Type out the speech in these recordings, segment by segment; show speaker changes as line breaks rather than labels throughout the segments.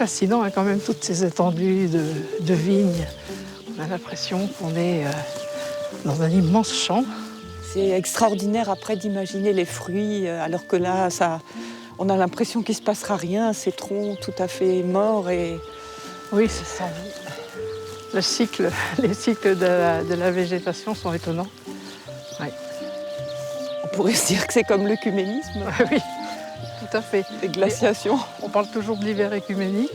fascinant hein, quand même, toutes ces étendues de vignes. On a l'impression qu'on est dans un immense champ.
C'est extraordinaire après d'imaginer les fruits, alors que là, on a l'impression qu'il ne se passera rien, ces troncs tout à fait morts et...
Oui, c'est ça. Les cycles de la végétation sont étonnants. Ouais.
On pourrait se dire que c'est comme l'œcuménisme.
Oui, tout à fait.
Les glaciations.
On parle toujours de l'hiver œcuménique,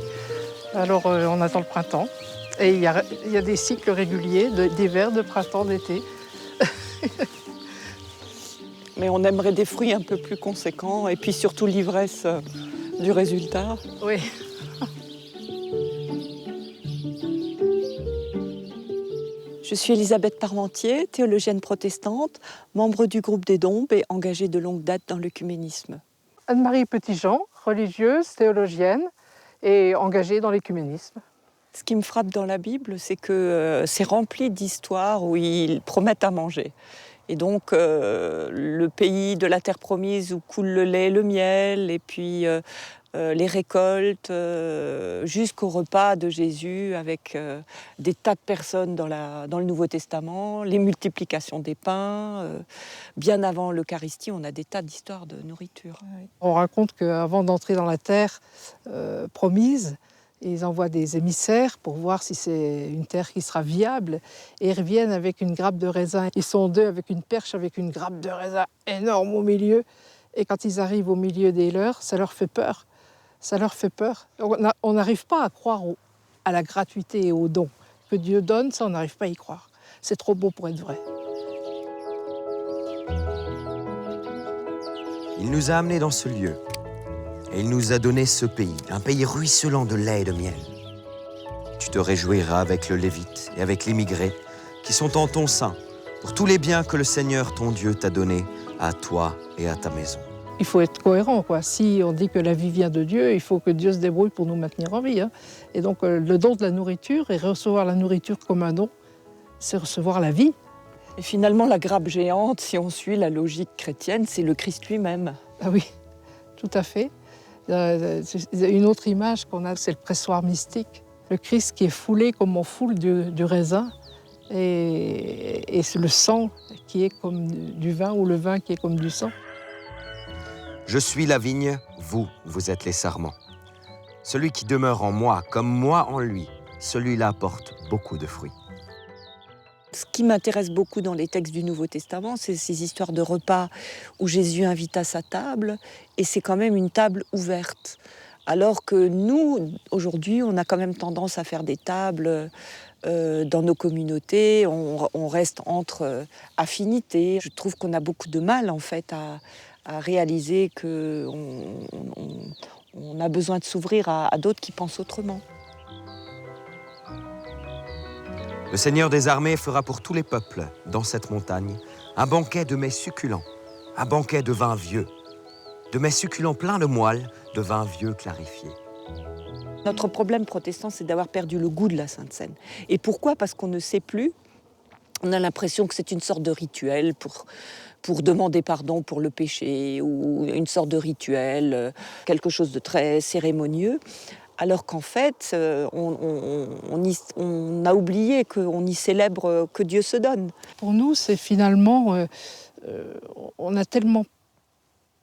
alors on attend le printemps. Et il y a des cycles réguliers d'hiver, de printemps, d'été.
Mais on aimerait des fruits un peu plus conséquents et puis surtout l'ivresse du résultat.
Oui.
Je suis Elisabeth Parmentier, théologienne protestante, membre du groupe des Dombes et engagée de longue date dans l'œcuménisme.
Anne-Marie Petitjean, religieuse, théologienne et engagée dans l'œcuménisme.
Ce qui me frappe dans la Bible, c'est que c'est rempli d'histoires où ils promettent à manger. Et donc, le pays de la terre promise où coule le lait et le miel, et puis les récoltes, jusqu'au repas de Jésus avec des tas de personnes dans le Nouveau Testament, les multiplications des pains. Bien avant l'Eucharistie, on a des tas d'histoires de nourriture.
On raconte qu'avant d'entrer dans la terre promise, ils envoient des émissaires pour voir si c'est une terre qui sera viable. Et ils reviennent avec une grappe de raisin. Ils sont deux avec une perche, avec une grappe de raisin énorme au milieu. Et quand ils arrivent au milieu des leurs, ça leur fait peur. Ça leur fait peur. On n'arrive pas à croire à la gratuité et au don que Dieu donne, ça on n'arrive pas à y croire. C'est trop beau pour être vrai.
Il nous a amenés dans ce lieu. Et il nous a donné ce pays, un pays ruisselant de lait et de miel. Tu te réjouiras avec le Lévite et avec l'immigré qui sont en ton sein pour tous les biens que le Seigneur ton Dieu t'a donnés à toi et à ta maison.
Il faut être cohérent, quoi. Si on dit que la vie vient de Dieu, il faut que Dieu se débrouille pour nous maintenir en vie. Hein. Et donc le don de la nourriture et recevoir la nourriture comme un don, c'est recevoir la vie.
Et finalement, la grappe géante, si on suit la logique chrétienne, c'est le Christ lui-même.
Ah oui, tout à fait. Une autre image qu'on a, c'est le pressoir mystique. Le Christ qui est foulé comme on foule du raisin et c'est le sang qui est comme du vin ou le vin qui est comme du sang.
Je suis la vigne, vous êtes les sarments. Celui qui demeure en moi comme moi en lui, celui-là porte beaucoup de fruits.
Ce qui m'intéresse beaucoup dans les textes du Nouveau Testament, c'est ces histoires de repas où Jésus invite à sa table, et c'est quand même une table ouverte. Alors que nous, aujourd'hui, on a quand même tendance à faire des tables dans nos communautés, on reste entre affinités. Je trouve qu'on a beaucoup de mal, en fait, à réaliser qu'on a besoin de s'ouvrir à d'autres qui pensent autrement.
Le Seigneur des armées fera pour tous les peuples, dans cette montagne, un banquet de mets succulents, un banquet de vin vieux, de mets succulents pleins de moelle, de vin vieux clarifié.
Notre problème protestant, c'est d'avoir perdu le goût de la Sainte Seine. Et pourquoi ? Parce qu'on ne sait plus. On a l'impression que c'est une sorte de rituel pour demander pardon pour le péché, ou une sorte de rituel, quelque chose de très cérémonieux. Alors qu'en fait, on a oublié qu'on y célèbre que Dieu se donne.
Pour nous, c'est finalement, on a tellement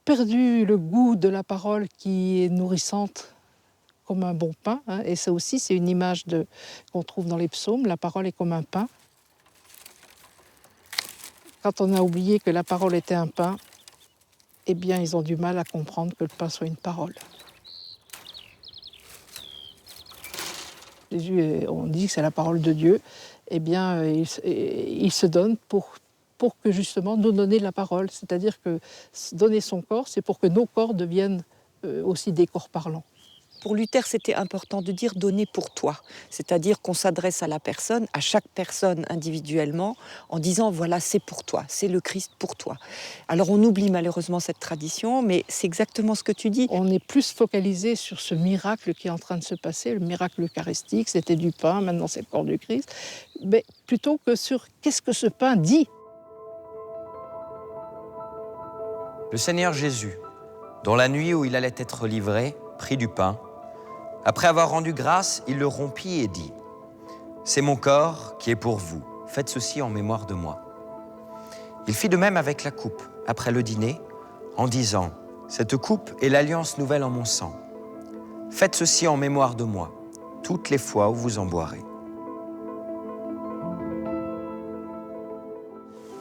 perdu le goût de la parole qui est nourrissante comme un bon pain. Hein, et ça aussi, c'est une image qu'on trouve dans les psaumes, la parole est comme un pain. Quand on a oublié que la parole était un pain, eh bien, ils ont du mal à comprendre que le pain soit une parole. Jésus, on dit que c'est la parole de Dieu, eh bien, il se donne pour que justement nous donner la parole. C'est-à-dire que donner son corps, c'est pour que nos corps deviennent aussi des corps parlants.
Pour Luther, c'était important de dire « donner pour toi », c'est-à-dire qu'on s'adresse à la personne, à chaque personne individuellement, en disant « voilà, c'est pour toi, c'est le Christ pour toi ». Alors on oublie malheureusement cette tradition, mais c'est exactement ce que tu dis.
On est plus focalisé sur ce miracle qui est en train de se passer, le miracle eucharistique, c'était du pain, maintenant c'est le corps du Christ, mais plutôt que sur qu'est-ce que ce pain dit.
Le Seigneur Jésus, dans la nuit où il allait être livré, prit du pain, Après avoir rendu grâce, il le rompit et dit « C'est mon corps qui est pour vous. Faites ceci en mémoire de moi. » Il fit de même avec la coupe, après le dîner, en disant « Cette coupe est l'alliance nouvelle en mon sang. Faites ceci en mémoire de moi, toutes les fois où vous en boirez. »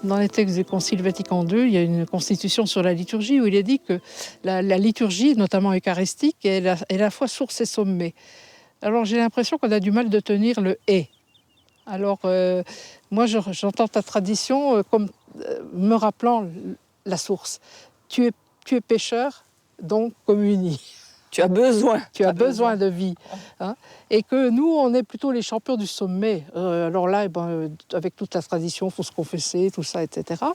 Dans les textes du Concile Vatican II, il y a une constitution sur la liturgie où il est dit que la liturgie, notamment eucharistique, est à la fois source et sommet. Alors j'ai l'impression qu'on a du mal de tenir le « et ». Alors moi j'entends ta tradition comme me rappelant la source. Tu es pécheur, donc communie.
Tu as besoin.
Tu as besoin de vie. Hein, et que nous, on est plutôt les champions du sommet. Alors là, avec toute la tradition, il faut se confesser, tout ça, etc.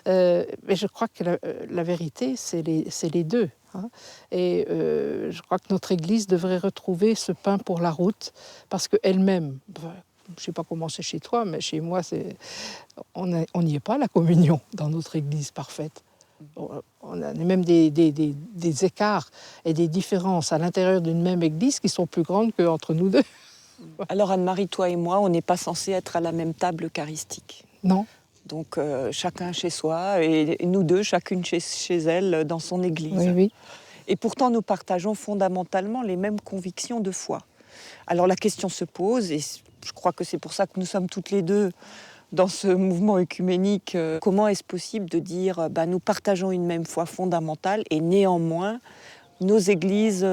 Mais je crois que la vérité, c'est les deux. Hein. Et je crois que notre Église devrait retrouver ce pain pour la route, parce qu'elle-même, je ne sais pas comment c'est chez toi, mais chez moi, on n'y est pas, la communion, dans notre Église parfaite. On a même des écarts et des différences à l'intérieur d'une même église qui sont plus grandes qu'entre nous deux.
Alors Anne-Marie, toi et moi, on n'est pas censés être à la même table eucharistique.
Non.
Donc chacun chez soi et nous deux, chacune chez elle, dans son église.
Oui, oui.
Et pourtant, nous partageons fondamentalement les mêmes convictions de foi. Alors la question se pose, et je crois que c'est pour ça que nous sommes toutes les deux dans ce mouvement œcuménique, comment est-ce possible de dire nous partageons une même foi fondamentale et néanmoins nos églises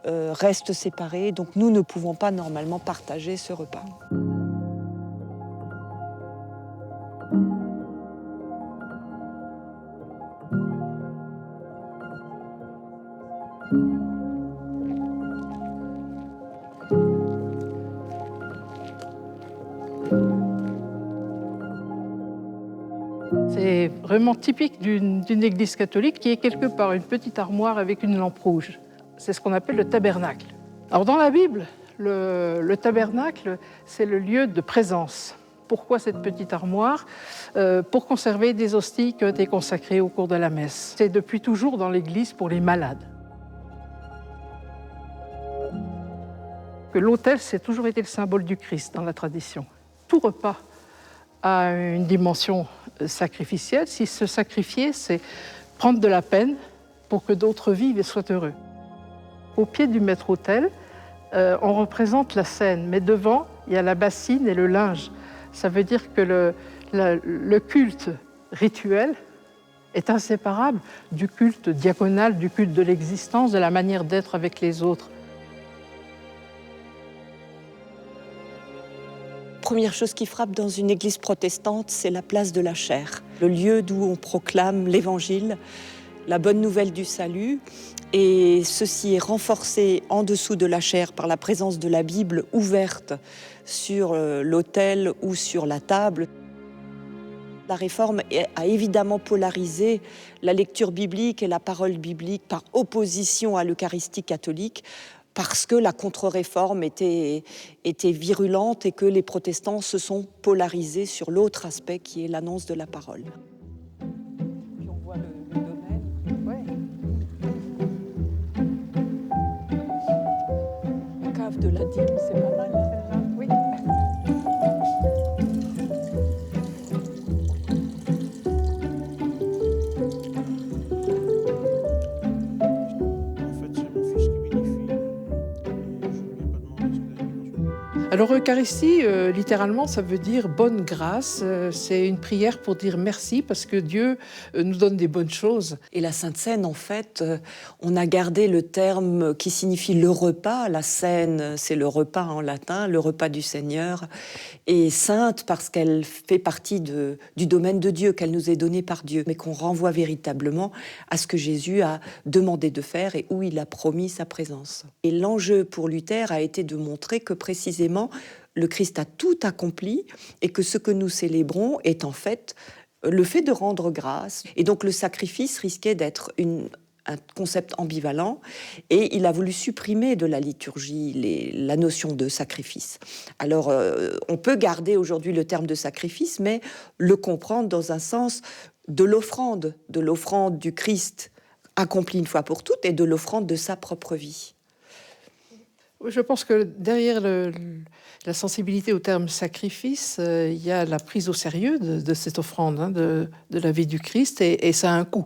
restent séparées, donc nous ne pouvons pas normalement partager ce repas.
C'est vraiment typique d'une église catholique qui est quelque part une petite armoire avec une lampe rouge. C'est ce qu'on appelle le tabernacle. Alors dans la Bible, le tabernacle, c'est le lieu de présence. Pourquoi cette petite armoire ? Pour conserver des hosties qui ont été consacrées au cours de la messe. C'est depuis toujours dans l'église pour les malades. Que l'autel, c'est toujours été le symbole du Christ dans la tradition. Tout repas a une dimension sacrificielle. Si se sacrifier, c'est prendre de la peine pour que d'autres vivent et soient heureux. Au pied du maître-autel, on représente la scène, mais devant, il y a la bassine et le linge. Ça veut dire que le culte rituel est inséparable du culte diaconal, du culte de l'existence, de la manière d'être avec les autres.
Première chose qui frappe dans une église protestante, c'est la place de la chaire, le lieu d'où on proclame l'évangile, la bonne nouvelle du salut. Et ceci est renforcé en dessous de la chaire par la présence de la Bible ouverte sur l'autel ou sur la table. La Réforme a évidemment polarisé la lecture biblique et la parole biblique par opposition à l'Eucharistie catholique, parce que la contre-réforme était virulente et que les protestants se sont polarisés sur l'autre aspect qui est l'annonce de la parole. Puis on voit le domaine.
Ouais.
La cave de la dîme, c'est pas mal. Hein,
oui. Alors Eucharistie, littéralement, ça veut dire bonne grâce. C'est une prière pour dire merci parce que Dieu nous donne des bonnes choses.
Et la Sainte Seine, en fait, on a gardé le terme qui signifie le repas. La Seine, c'est le repas en latin, le repas du Seigneur. Et sainte parce qu'elle fait partie du domaine de Dieu, qu'elle nous est donnée par Dieu, mais qu'on renvoie véritablement à ce que Jésus a demandé de faire et où il a promis sa présence. Et l'enjeu pour Luther a été de montrer que précisément, le Christ a tout accompli et que ce que nous célébrons est en fait le fait de rendre grâce. Et donc le sacrifice risquait d'être un concept ambivalent et il a voulu supprimer de la liturgie la notion de sacrifice. Alors on peut garder aujourd'hui le terme de sacrifice, mais le comprendre dans un sens de l'offrande du Christ accompli une fois pour toutes et de l'offrande de sa propre vie.
Je pense que derrière la sensibilité au terme sacrifice, il y a la prise au sérieux de cette offrande, hein, de la vie du Christ, et ça a un coût.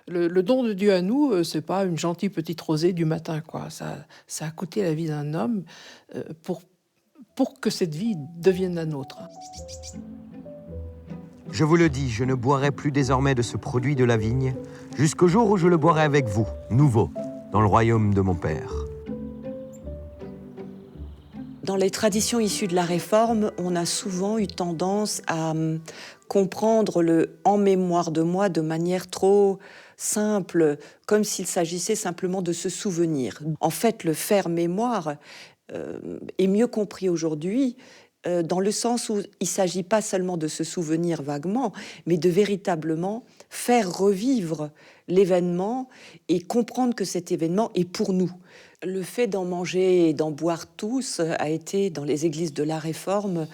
Le don de Dieu à nous, c'est pas une gentille petite rosée du matin, quoi. Ça a coûté la vie d'un homme pour que cette vie devienne la nôtre.
Je vous le dis, je ne boirai plus désormais de ce produit de la vigne, jusqu'au jour où je le boirai avec vous, nouveau, dans le royaume de mon Père.
Dans les traditions issues de la Réforme, on a souvent eu tendance à comprendre le « en mémoire de moi » de manière trop simple, comme s'il s'agissait simplement de se souvenir. En fait, le faire mémoire est mieux compris aujourd'hui, dans le sens où il ne s'agit pas seulement de se souvenir vaguement, mais de véritablement faire revivre l'événement et comprendre que cet événement est pour nous. Le fait d'en manger et d'en boire tous a été, dans les églises de la Réforme,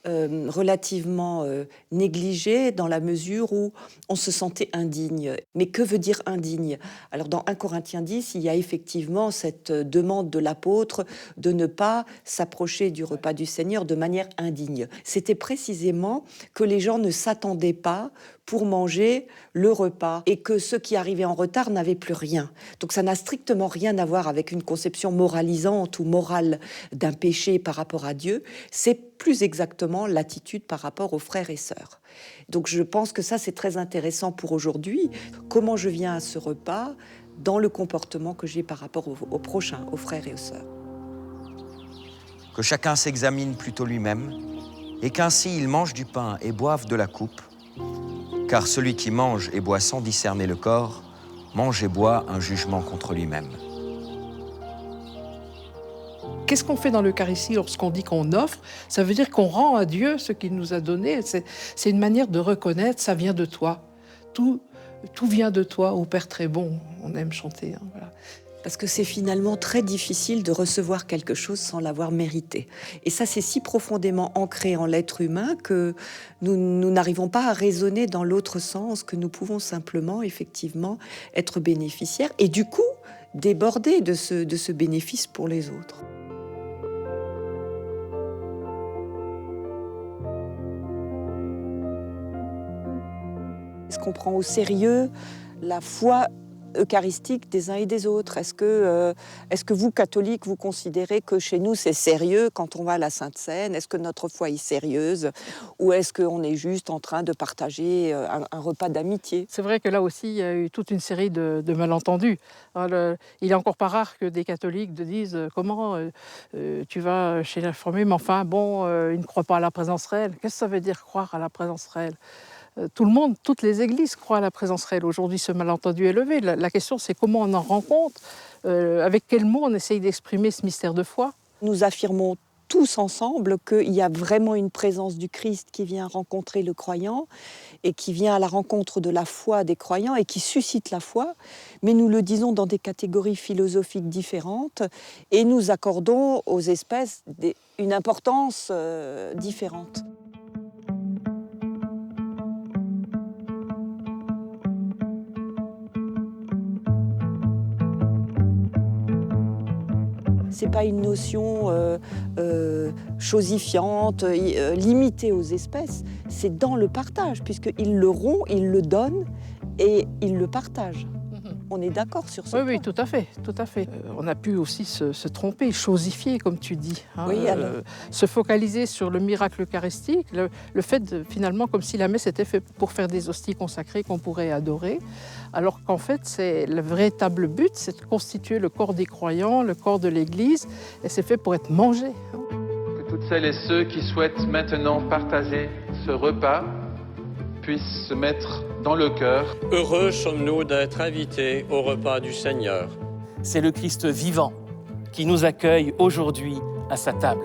relativement négligé dans la mesure où on se sentait indigne. Mais que veut dire indigne? Alors dans 1 Corinthiens 10, il y a effectivement cette demande de l'apôtre de ne pas s'approcher du repas du Seigneur de manière indigne. C'était précisément que les gens ne s'attendaient pas pour manger le repas et que ceux qui arrivaient en retard n'avaient plus rien. Donc ça n'a strictement rien à voir avec une conception moralisante ou morale d'un péché par rapport à Dieu. C'est plus exactement l'attitude par rapport aux frères et sœurs. Donc je pense que ça c'est très intéressant pour aujourd'hui. Comment je viens à ce repas dans le comportement que j'ai par rapport au prochain, aux frères et aux sœurs.
Que chacun s'examine plutôt lui-même, et qu'ainsi il mange du pain et boive de la coupe, car celui qui mange et boit sans discerner le corps, mange et boit un jugement contre lui-même.
Qu'est-ce qu'on fait dans l'Eucharistie lorsqu'on dit qu'on offre? Ça veut dire qu'on rend à Dieu ce qu'il nous a donné. C'est une manière de reconnaître, ça vient de toi. Tout vient de toi, ô Père très bon. On aime chanter, hein, voilà.
Parce que c'est finalement très difficile de recevoir quelque chose sans l'avoir mérité. Et ça, c'est si profondément ancré en l'être humain que nous n'arrivons pas à raisonner dans l'autre sens, que nous pouvons simplement, effectivement, être bénéficiaires et du coup, déborder de ce bénéfice pour les autres. Est-ce qu'on prend au sérieux la foi eucharistique des uns et des autres? Est-ce que vous, catholiques, vous considérez que chez nous, c'est sérieux quand on va à la Sainte Seine? Est-ce que notre foi est sérieuse? Ou est-ce qu'on est juste en train de partager un repas d'amitié?
C'est vrai que là aussi, il y a eu toute une série de malentendus. Il est encore pas rare que des catholiques disent « Comment tu vas chez l'infirmier, mais enfin, bon, il ne croit pas à la présence réelle. » Qu'est-ce que ça veut dire croire à la présence réelle? Tout le monde, toutes les églises croient à la présence réelle. Aujourd'hui, ce malentendu est levé. La question, c'est comment on en rend compte, avec quels mots on essaye d'exprimer ce mystère de foi.
Nous affirmons tous ensemble qu'il y a vraiment une présence du Christ qui vient rencontrer le croyant et qui vient à la rencontre de la foi des croyants et qui suscite la foi, mais nous le disons dans des catégories philosophiques différentes et nous accordons aux espèces une importance différente. C'est pas une notion chosifiante, limitée aux espèces, c'est dans le partage, puisqu'ils le rompt, ils le donnent et ils le partagent. On est d'accord sur ce point.
Oui, tout à fait, tout à fait. On a pu aussi se tromper, chosifier, comme tu dis. Hein,
oui,
se focaliser sur le miracle eucharistique, le fait, finalement, comme si la messe était faite pour faire des hosties consacrées qu'on pourrait adorer, alors qu'en fait, le véritable but, c'est de constituer le corps des croyants, le corps de l'Église, et c'est fait pour être mangé.
Que toutes celles et ceux qui souhaitent maintenant partager ce repas puissent se mettre dans le cœur.
Heureux sommes-nous d'être invités au repas du Seigneur.
C'est le Christ vivant qui nous accueille aujourd'hui à sa table.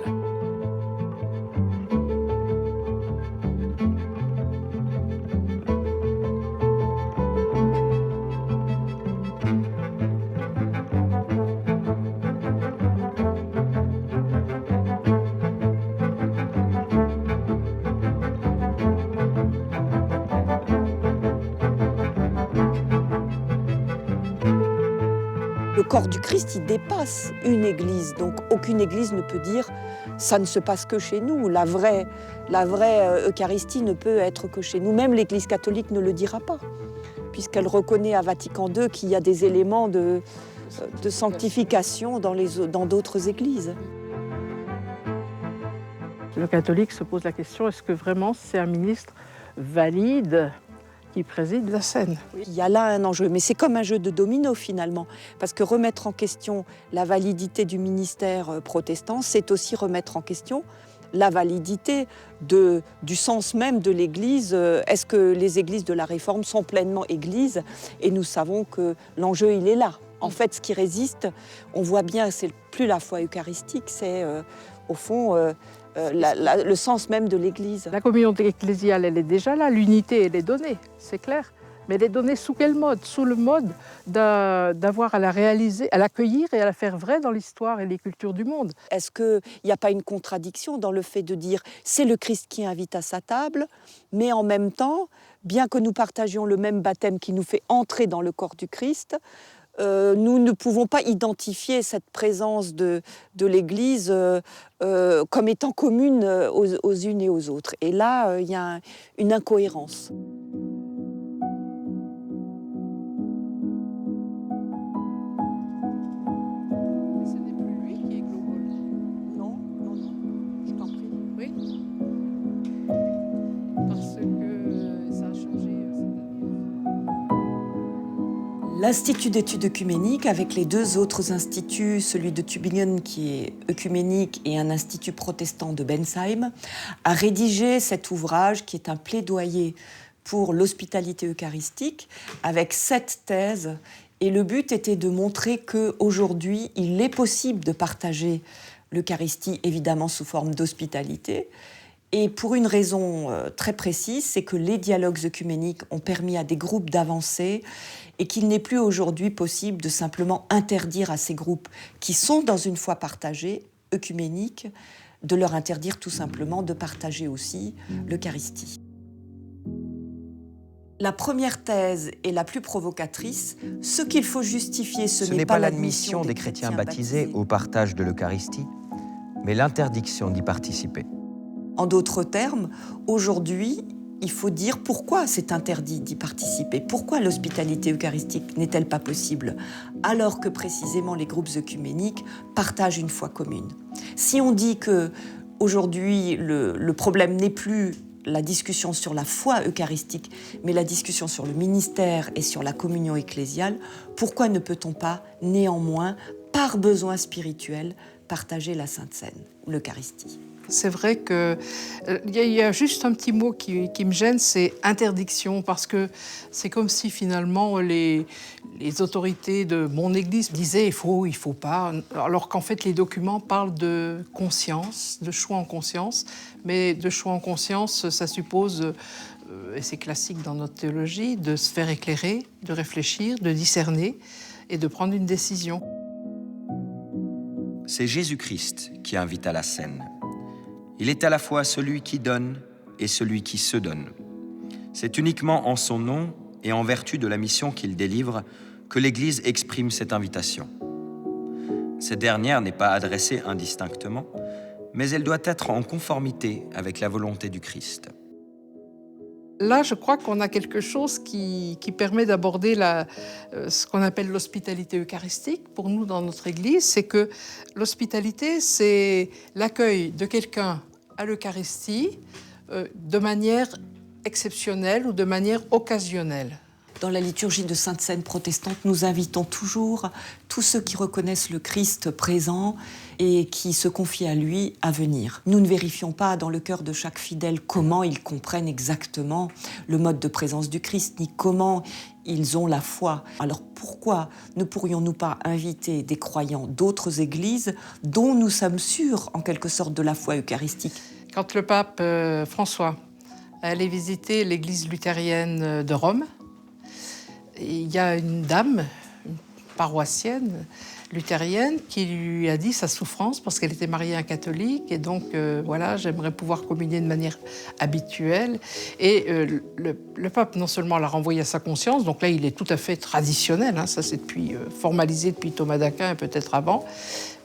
Le Le corps du Christ, il dépasse une église. Donc aucune église ne peut dire « ça ne se passe que chez nous ». La vraie Eucharistie ne peut être que chez nous. Même l'Église catholique ne le dira pas, puisqu'elle reconnaît à Vatican II qu'il y a des éléments de sanctification dans d'autres églises.
Le catholique se pose la question, est-ce que vraiment c'est un ministre valide qui préside la scène?
Il y a là un enjeu, mais c'est comme un jeu de domino finalement, parce que remettre en question la validité du ministère protestant, c'est aussi remettre en question la validité du sens même de l'Église. Est-ce que les églises de la Réforme sont pleinement églises? Et nous savons que l'enjeu, il est là. En fait, ce qui résiste, on voit bien, c'est plus la foi eucharistique, c'est au fond le sens même de l'Église.
La communion ecclésiale, elle est déjà là, l'unité, elle est donnée, c'est clair. Mais elle est donnée sous quel mode? Sous le mode d'avoir à la réaliser, à l'accueillir et à la faire vraie dans l'histoire et les cultures du monde.
Est-ce qu'il n'y a pas une contradiction dans le fait de dire c'est le Christ qui invite à sa table, mais en même temps, bien que nous partagions le même baptême qui nous fait entrer dans le corps du Christ, nous ne pouvons pas identifier cette présence de l'Église comme étant commune aux unes et aux autres. Et là, il y a une incohérence.
Mais ce n'est plus lui qui est global.
Non, non, non, je t'en prie.
Oui. Parce que ça a changé.
L'Institut d'études œcuméniques, avec les deux autres instituts, celui de Tübingen qui est œcuménique et un institut protestant de Bensheim, a rédigé cet ouvrage qui est un plaidoyer pour l'hospitalité eucharistique avec 7 thèses. Et le but était de montrer qu'aujourd'hui, il est possible de partager l'Eucharistie, évidemment sous forme d'hospitalité. Et pour une raison très précise, c'est que les dialogues œcuméniques ont permis à des groupes d'avancer et qu'il n'est plus aujourd'hui possible de simplement interdire à ces groupes qui sont dans une foi partagée, œcuménique, de leur interdire tout simplement de partager aussi l'Eucharistie. La première thèse est la plus provocatrice. Ce qu'il faut justifier, ce n'est pas l'admission
des chrétiens baptisés au partage de l'Eucharistie, mais l'interdiction d'y participer.
En d'autres termes, aujourd'hui, il faut dire pourquoi c'est interdit d'y participer. Pourquoi l'hospitalité eucharistique n'est-elle pas possible alors que précisément les groupes œcuméniques partagent une foi commune? Si on dit qu'aujourd'hui le problème n'est plus la discussion sur la foi eucharistique, mais la discussion sur le ministère et sur la communion ecclésiale, pourquoi ne peut-on pas néanmoins, par besoin spirituel, partager la Sainte Seine, l'Eucharistie?
C'est vrai qu'il y a juste un petit mot qui me gêne, c'est interdiction, parce que c'est comme si finalement les autorités de mon Église disaient il faut pas, alors qu'en fait les documents parlent de conscience, de choix en conscience, mais de choix en conscience, ça suppose, et c'est classique dans notre théologie, de se faire éclairer, de réfléchir, de discerner et de prendre une décision.
C'est Jésus-Christ qui invite à la scène. Il est à la fois celui qui donne et celui qui se donne. C'est uniquement en son nom et en vertu de la mission qu'il délivre que l'Église exprime cette invitation. Cette dernière n'est pas adressée indistinctement, mais elle doit être en conformité avec la volonté du Christ.
Là, je crois qu'on a quelque chose qui permet d'aborder ce qu'on appelle l'hospitalité eucharistique. Pour nous, dans notre Église, c'est que l'hospitalité, c'est l'accueil de quelqu'un à l'Eucharistie de manière exceptionnelle ou de manière occasionnelle.
Dans la liturgie de Sainte Seine protestante, nous invitons toujours tous ceux qui reconnaissent le Christ présent et qui se confient à lui à venir. Nous ne vérifions pas dans le cœur de chaque fidèle comment ils comprennent exactement le mode de présence du Christ, ni comment ils ont la foi. Alors pourquoi ne pourrions-nous pas inviter des croyants d'autres églises dont nous sommes sûrs en quelque sorte de la foi eucharistique?
Quand le pape François allait visiter l'église luthérienne de Rome, il y a une dame, une paroissienne, luthérienne qui lui a dit sa souffrance parce qu'elle était mariée à un catholique et donc voilà, j'aimerais pouvoir communier de manière habituelle. Et le pape non seulement l'a renvoyé à sa conscience, donc là il est tout à fait traditionnel, hein, ça c'est depuis formalisé depuis Thomas d'Aquin et peut-être avant,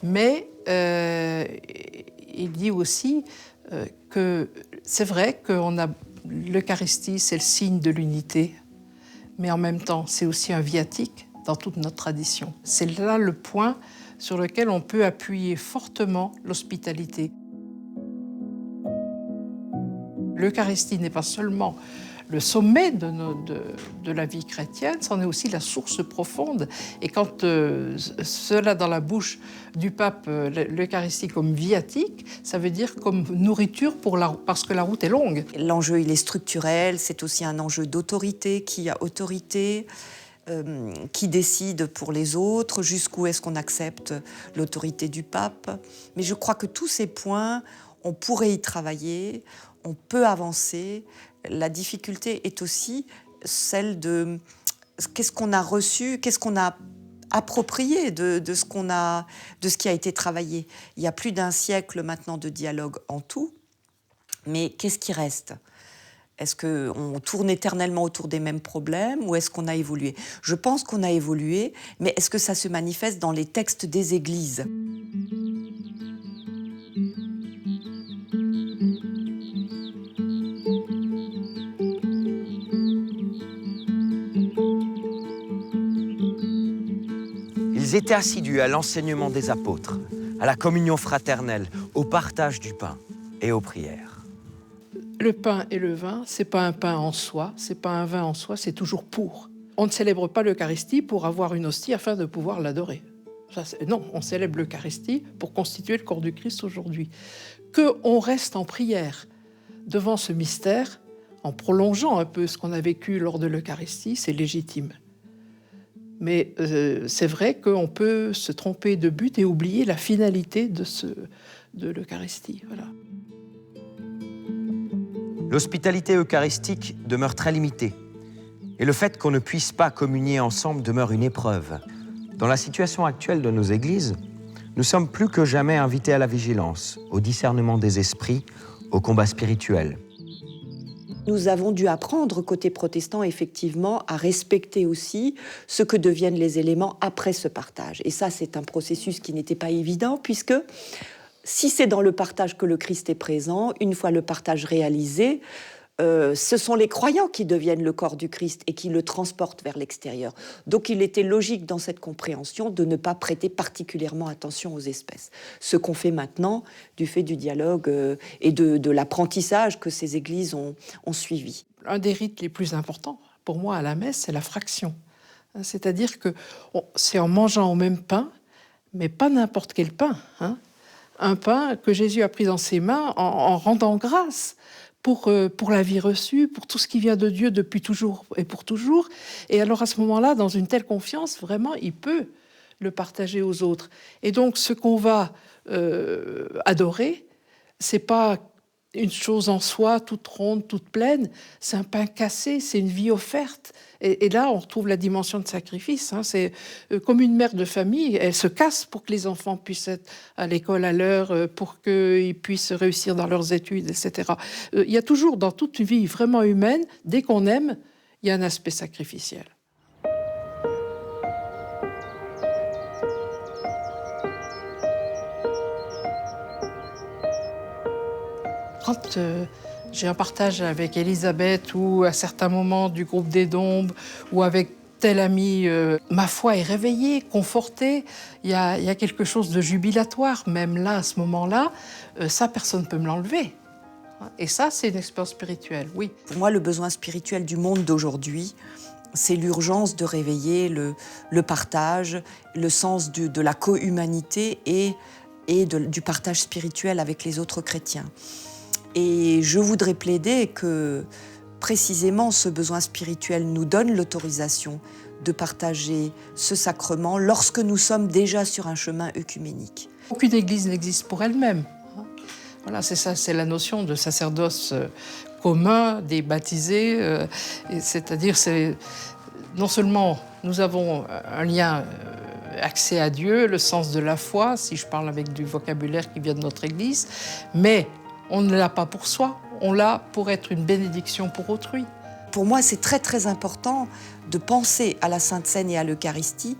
mais il dit aussi que c'est vrai qu'on a l'Eucharistie, c'est le signe de l'unité, mais en même temps c'est aussi un viatique dans toute notre tradition. C'est là le point sur lequel on peut appuyer fortement l'hospitalité. L'Eucharistie n'est pas seulement le sommet de la vie chrétienne, c'en est aussi la source profonde. Et quand cela dans la bouche du pape, l'Eucharistie comme viatique, ça veut dire comme nourriture parce que la route est longue.
L'enjeu, il est structurel, c'est aussi un enjeu d'autorité, qui a autorité, qui décide pour les autres, jusqu'où est-ce qu'on accepte l'autorité du pape. Mais je crois que tous ces points, on pourrait y travailler, on peut avancer. La difficulté est aussi celle de qu'est-ce qu'on a reçu, qu'est-ce qu'on a approprié de ce qui a été travaillé. Il y a plus d'un siècle maintenant de dialogue en tout, mais qu'est-ce qui reste ? Est-ce qu'on tourne éternellement autour des mêmes problèmes ou est-ce qu'on a évolué ? Je pense qu'on a évolué, mais est-ce que ça se manifeste dans les textes des églises ?
Ils étaient assidus à l'enseignement des apôtres, à la communion fraternelle, au partage du pain et aux prières.
Le pain et le vin, c'est pas un pain en soi, c'est pas un vin en soi, c'est toujours pour. On ne célèbre pas l'Eucharistie pour avoir une hostie afin de pouvoir l'adorer. Non, on célèbre l'Eucharistie pour constituer le corps du Christ aujourd'hui. Qu'on reste en prière devant ce mystère, en prolongeant un peu ce qu'on a vécu lors de l'Eucharistie, c'est légitime. Mais c'est vrai qu'on peut se tromper de but et oublier la finalité de l'Eucharistie. Voilà.
L'hospitalité eucharistique demeure très limitée. Et le fait qu'on ne puisse pas communier ensemble demeure une épreuve. Dans la situation actuelle de nos églises, nous sommes plus que jamais invités à la vigilance, au discernement des esprits, au combat spirituel.
Nous avons dû apprendre, côté protestant, effectivement, à respecter aussi ce que deviennent les éléments après ce partage. Et ça, c'est un processus qui n'était pas évident, puisque si c'est dans le partage que le Christ est présent, une fois le partage réalisé, ce sont les croyants qui deviennent le corps du Christ et qui le transportent vers l'extérieur. Donc il était logique dans cette compréhension de ne pas prêter particulièrement attention aux espèces. Ce qu'on fait maintenant du fait du dialogue et de l'apprentissage que ces églises ont suivi.
Un des rites les plus importants pour moi à la messe, c'est la fraction. C'est-à-dire que c'est en mangeant au même pain, mais pas n'importe quel pain, hein. Un pain que Jésus a pris dans ses mains en rendant grâce pour la vie reçue, pour tout ce qui vient de Dieu depuis toujours et pour toujours. Et alors à ce moment-là, dans une telle confiance, vraiment, il peut le partager aux autres. Et donc ce qu'on va adorer, c'est pas une chose en soi, toute ronde, toute pleine, c'est un pain cassé, c'est une vie offerte. Et là, on retrouve la dimension de sacrifice. Hein. C'est comme une mère de famille, elle se casse pour que les enfants puissent être à l'école à l'heure, pour qu'ils puissent réussir dans leurs études, etc. Il y a toujours, dans toute vie vraiment humaine, dès qu'on aime, il y a un aspect sacrificiel. Quand j'ai un partage avec Elisabeth ou à certains moments du groupe des Dombes ou avec tel ami, ma foi est réveillée, confortée, il y a quelque chose de jubilatoire, même là, à ce moment-là, ça, personne ne peut me l'enlever. Et ça, c'est une expérience spirituelle, oui.
Pour moi, le besoin spirituel du monde d'aujourd'hui, c'est l'urgence de réveiller le partage, le sens de la co-humanité et du partage spirituel avec les autres chrétiens. Et je voudrais plaider que, précisément, ce besoin spirituel nous donne l'autorisation de partager ce sacrement lorsque nous sommes déjà sur un chemin œcuménique.
Aucune église n'existe pour elle-même. Voilà, c'est ça, c'est la notion de sacerdoce commun, des baptisés. C'est-à-dire, non seulement nous avons un lien accès à Dieu, le sens de la foi, si je parle avec du vocabulaire qui vient de notre Église, mais on ne l'a pas pour soi, on l'a pour être une bénédiction pour autrui.
Pour moi, c'est très très important de penser à la Sainte Seine et à l'Eucharistie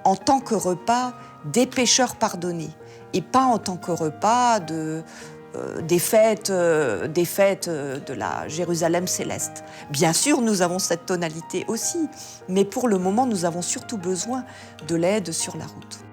en tant que repas des pécheurs pardonnés et pas en tant que repas des fêtes de la Jérusalem céleste. Bien sûr, nous avons cette tonalité aussi, mais pour le moment, nous avons surtout besoin de l'aide sur la route.